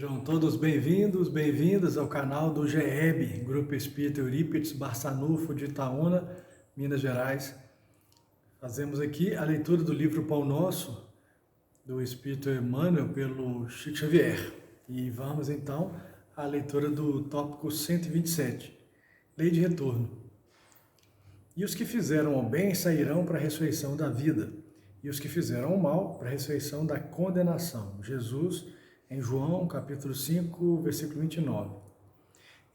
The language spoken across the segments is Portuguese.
Sejam todos bem-vindos, bem-vindas ao canal do GEB, Grupo Espírita Eurípides Barçanufo de Itaúna, Minas Gerais. Fazemos aqui a leitura do livro Pão Nosso, do Espírito Emmanuel, pelo Chico Xavier. E vamos então à leitura do tópico 127, Lei de Retorno. E os que fizeram o bem sairão para a ressurreição da vida, e os que fizeram o mal para a ressurreição da condenação. Jesus, em João, capítulo 5, versículo 29.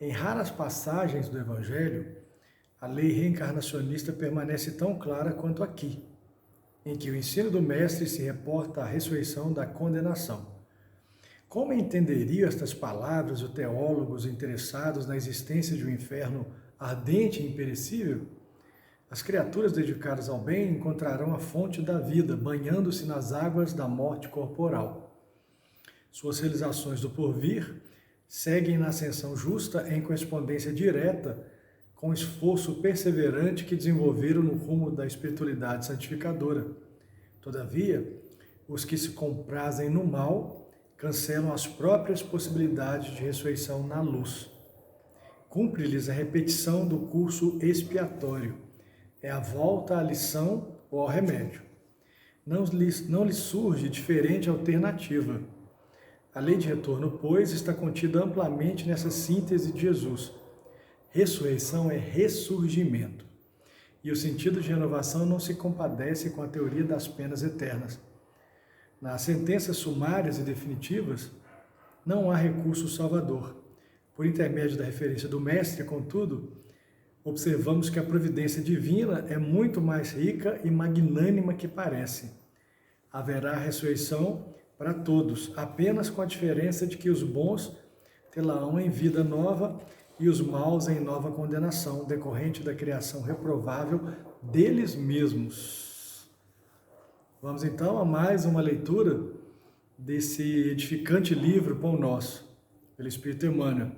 Em raras passagens do Evangelho, a lei reencarnacionista permanece tão clara quanto aqui, em que o ensino do Mestre se reporta à ressurreição da condenação. Como entenderiam estas palavras os teólogos interessados na existência de um inferno ardente e imperecível? As criaturas dedicadas ao bem encontrarão a fonte da vida, banhando-se nas águas da morte corporal. Suas realizações do porvir seguem na ascensão justa em correspondência direta com o esforço perseverante que desenvolveram no rumo da espiritualidade santificadora. Todavia, os que se comprazem no mal cancelam as próprias possibilidades de ressurreição na luz. Cumpre-lhes a repetição do curso expiatório. É a volta à lição ou ao remédio. Não lhes surge diferente alternativa. A lei de retorno, pois, está contida amplamente nessa síntese de Jesus. Ressurreição é ressurgimento. E o sentido de renovação não se compadece com a teoria das penas eternas. Nas sentenças sumárias e definitivas, não há recurso salvador. Por intermédio da referência do Mestre, contudo, observamos que a providência divina é muito mais rica e magnânima que parece. Haverá ressurreição para todos, apenas com a diferença de que os bons tê-la-ão em vida nova e os maus em nova condenação, decorrente da criação reprovável deles mesmos. Vamos então a mais uma leitura desse edificante livro Pão Nosso, pelo Espírito Emmanuel.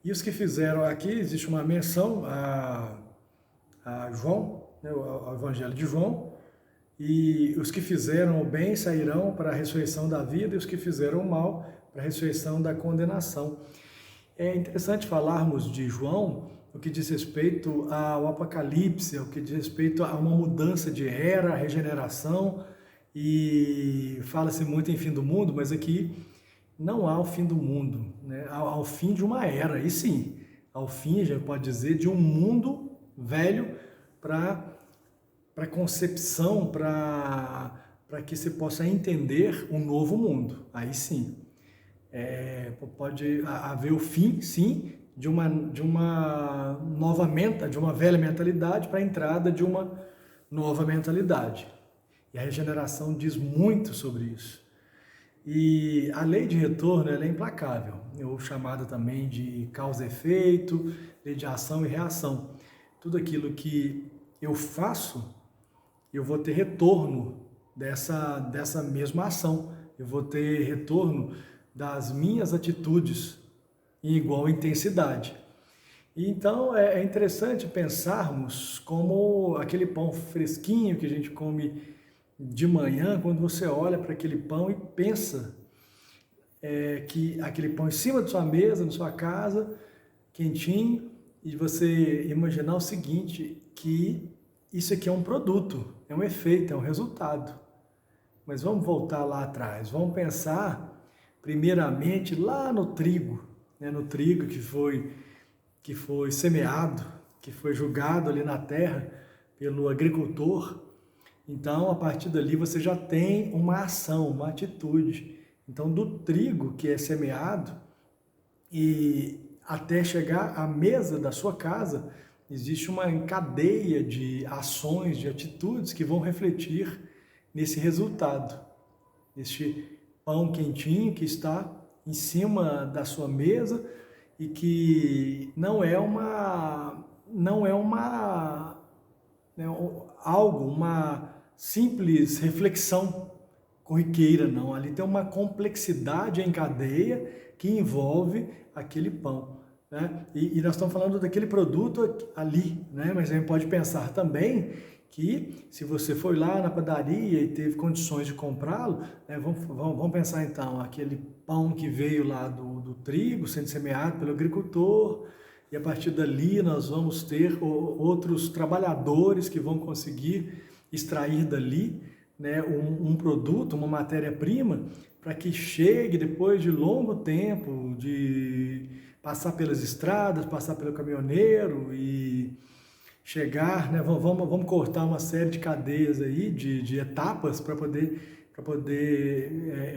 E os que fizeram aqui, existe uma menção a João, ao Evangelho de João, e os que fizeram o bem sairão para a ressurreição da vida, e os que fizeram o mal para a ressurreição da condenação. É interessante falarmos de João, o que diz respeito ao Apocalipse, o que diz respeito a uma mudança de era, regeneração, e fala-se muito em fim do mundo, mas aqui não há o fim do mundo, né? Há o fim de uma era, e sim, ao fim, já pode dizer, de um mundo velho para concepção, para que se possa entender um novo mundo. Aí sim, pode haver o fim, sim, de uma nova de uma velha mentalidade para a entrada de uma nova mentalidade. E a regeneração diz muito sobre isso. E a lei de retorno ela é implacável, ou chamada também de causa e efeito, lei de ação e reação. Tudo aquilo que eu faço, eu vou ter retorno dessa mesma ação. Eu vou ter retorno das minhas atitudes em igual intensidade. E então é interessante pensarmos como aquele pão fresquinho que a gente come de manhã, quando você olha para aquele pão e pensa que aquele pão em cima de sua mesa, na sua casa, quentinho, e você imaginar o seguinte, que isso aqui é um produto, é um efeito, é um resultado. Mas vamos voltar lá atrás, vamos pensar primeiramente lá no trigo, né? No trigo que foi semeado, que foi jogado ali na terra pelo agricultor. Então, a partir dali você já tem uma ação, uma atitude. Então, do trigo que é semeado e até chegar à mesa da sua casa, existe uma cadeia de ações, de atitudes que vão refletir nesse resultado. Este pão quentinho que está em cima da sua mesa e que não é uma simples reflexão corriqueira, não. Ali tem uma complexidade em cadeia que envolve aquele pão, né? E nós estamos falando daquele produto ali, né? Mas a gente pode pensar também que se você foi lá na padaria e teve condições de comprá-lo, né, vamos pensar então, aquele pão que veio lá do trigo, sendo semeado pelo agricultor, e a partir dali nós vamos ter outros trabalhadores que vão conseguir extrair dali, né, um produto, uma matéria-prima, para que chegue depois de longo tempo, de passar pelas estradas, passar pelo caminhoneiro e chegar, né, vamos cortar uma série de cadeias aí, de etapas para poder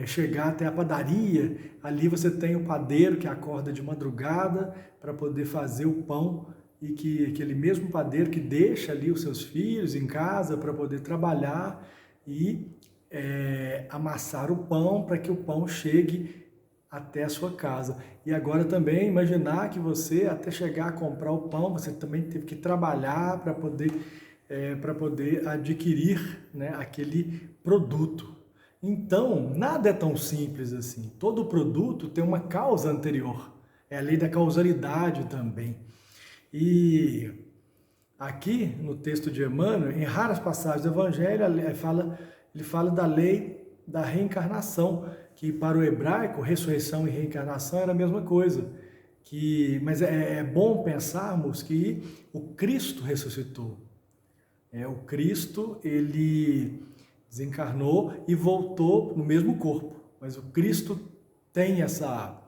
chegar até a padaria. Ali você tem o padeiro que acorda de madrugada para poder fazer o pão, e que aquele mesmo padeiro que deixa ali os seus filhos em casa para poder trabalhar e amassar o pão para que o pão chegue até a sua casa. E agora também imaginar que você, até chegar a comprar o pão, você também teve que trabalhar para poder adquirir, né, aquele produto. Então, nada é tão simples assim. Todo produto tem uma causa anterior. É a lei da causalidade também. E aqui no texto de Emmanuel, em raras passagens do Evangelho, ele fala da lei da reencarnação, que para o hebraico, ressurreição e reencarnação era a mesma coisa. Mas é bom pensarmos que o Cristo ressuscitou. O Cristo, ele desencarnou e voltou no mesmo corpo. Mas o Cristo tem essa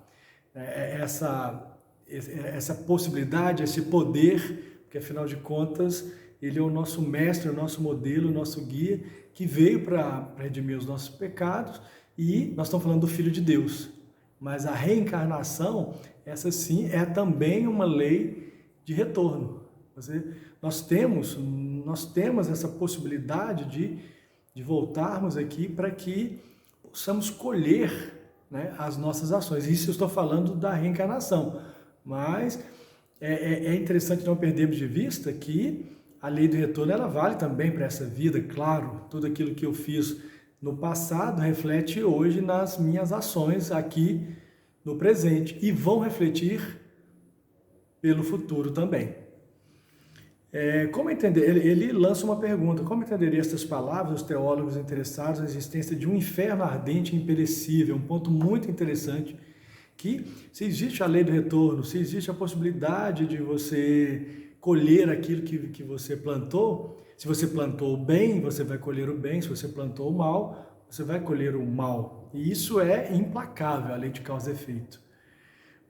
possibilidade, esse poder, porque afinal de contas, ele é o nosso mestre, o nosso modelo, o nosso guia, que veio para redimir os nossos pecados. E nós estamos falando do Filho de Deus, mas a reencarnação, essa sim, é também uma lei de retorno. Nós temos essa possibilidade de voltarmos aqui para que possamos colher, né, as nossas ações. Isso eu estou falando da reencarnação, mas é interessante não perdermos de vista que a lei do retorno ela vale também para essa vida. Claro, tudo aquilo que eu fiz no passado reflete hoje nas minhas ações aqui no presente e vão refletir pelo futuro também. Como entender? Ele lança uma pergunta: como entenderia estas palavras os teólogos interessados na existência de um inferno ardente e imperecível? Um ponto muito interessante, que se existe a lei do retorno, se existe a possibilidade de você colher aquilo que você plantou. Se você plantou o bem, você vai colher o bem. Se você plantou o mal, você vai colher o mal. E isso é implacável, a lei de causa e efeito.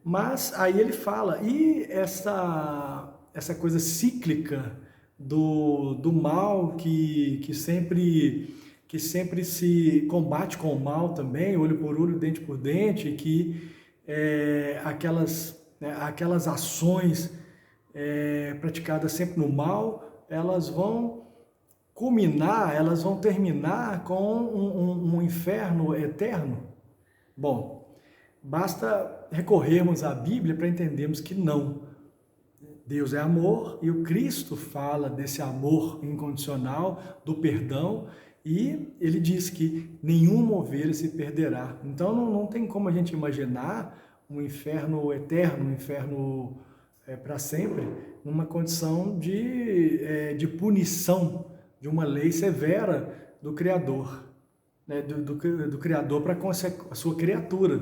Mas aí ele fala, e essa coisa cíclica do mal que sempre se combate com o mal também, olho por olho, dente por dente, que aquelas ações praticadas sempre no mal, elas vão culminar, elas vão terminar com um inferno eterno? Bom, basta recorrermos à Bíblia para entendermos que não. Deus é amor e o Cristo fala desse amor incondicional, do perdão, e ele diz que nenhuma ovelha se perderá. Então não tem como a gente imaginar um inferno eterno, um inferno para sempre, numa condição de punição, de uma lei severa do Criador, né? do Criador para com a sua criatura.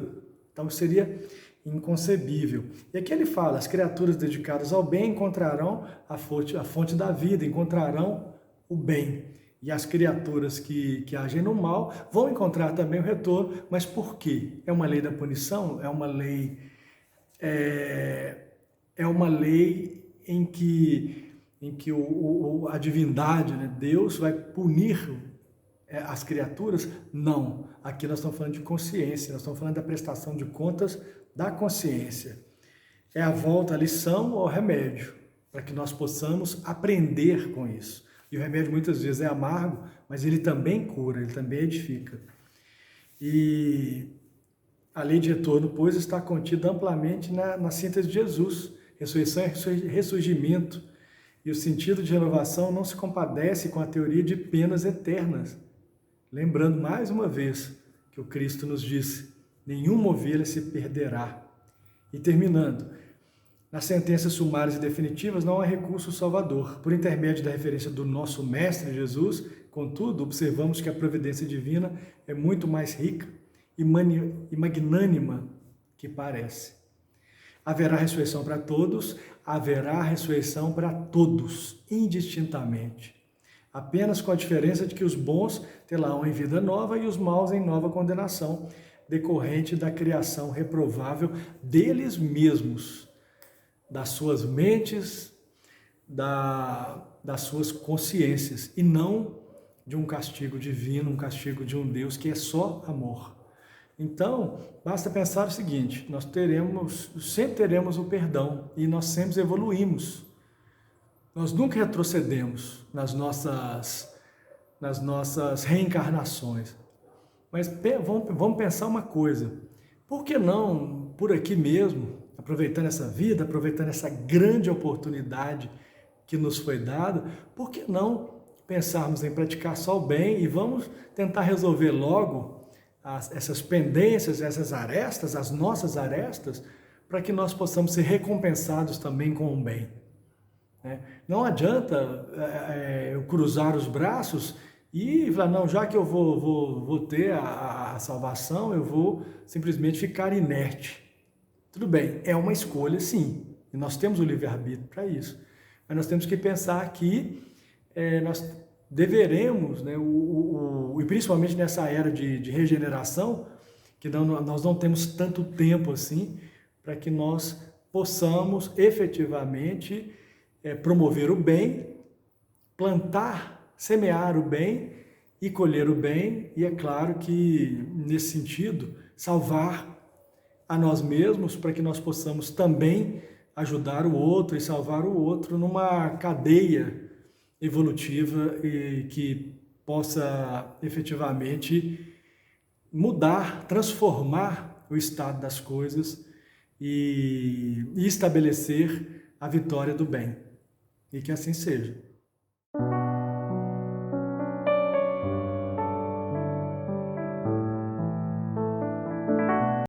Então seria inconcebível. E aqui ele fala, as criaturas dedicadas ao bem encontrarão a fonte da vida, encontrarão o bem. E as criaturas que agem no mal vão encontrar também o retorno. Mas por quê? É uma lei da punição? É uma lei em que a divindade, né, Deus vai punir as criaturas? Não. Aqui nós estamos falando de consciência, nós estamos falando da prestação de contas da consciência. É a volta à lição ou ao remédio, para que nós possamos aprender com isso. E o remédio muitas vezes é amargo, mas ele também cura, ele também edifica. E a lei de retorno, pois, está contida amplamente na síntese de Jesus. Ressurreição e ressurgimento. E o sentido de renovação não se compadece com a teoria de penas eternas. Lembrando mais uma vez que o Cristo nos disse, nenhuma ovelha se perderá. E terminando, Nas sentenças sumárias e definitivas não há recurso salvador. Por intermédio da referência do nosso Mestre Jesus, contudo, observamos que a providência divina é muito mais rica e magnânima que parece. Haverá ressurreição para todos, haverá ressurreição para todos, indistintamente. Apenas com a diferença de que os bons terão em vida nova e os maus em nova condenação, decorrente da criação reprovável deles mesmos, das suas mentes, das suas consciências, e não de um castigo divino, um castigo de um Deus que é só amor. Então, basta pensar o seguinte: nós sempre teremos o perdão e nós sempre evoluímos. Nós nunca retrocedemos nas nossas reencarnações. Mas vamos pensar uma coisa: por que não, por aqui mesmo, aproveitando essa vida, aproveitando essa grande oportunidade que nos foi dada, por que não pensarmos em praticar só o bem e vamos tentar resolver logo essas pendências, essas arestas, as nossas arestas, para que nós possamos ser recompensados também com o bem. Não adianta eu cruzar os braços e falar, não, já que eu vou ter a salvação, eu vou simplesmente ficar inerte. Tudo bem, é uma escolha, sim, e nós temos o livre-arbítrio para isso, mas nós temos que pensar que nós deveremos, e principalmente nessa era de regeneração, que nós não temos tanto tempo assim, para que nós possamos efetivamente promover o bem, plantar, semear o bem e colher o bem, e é claro que, nesse sentido, salvar a nós mesmos, para que nós possamos também ajudar o outro e salvar o outro numa cadeia evolutiva e que possa efetivamente mudar, transformar o estado das coisas e estabelecer a vitória do bem. E que assim seja.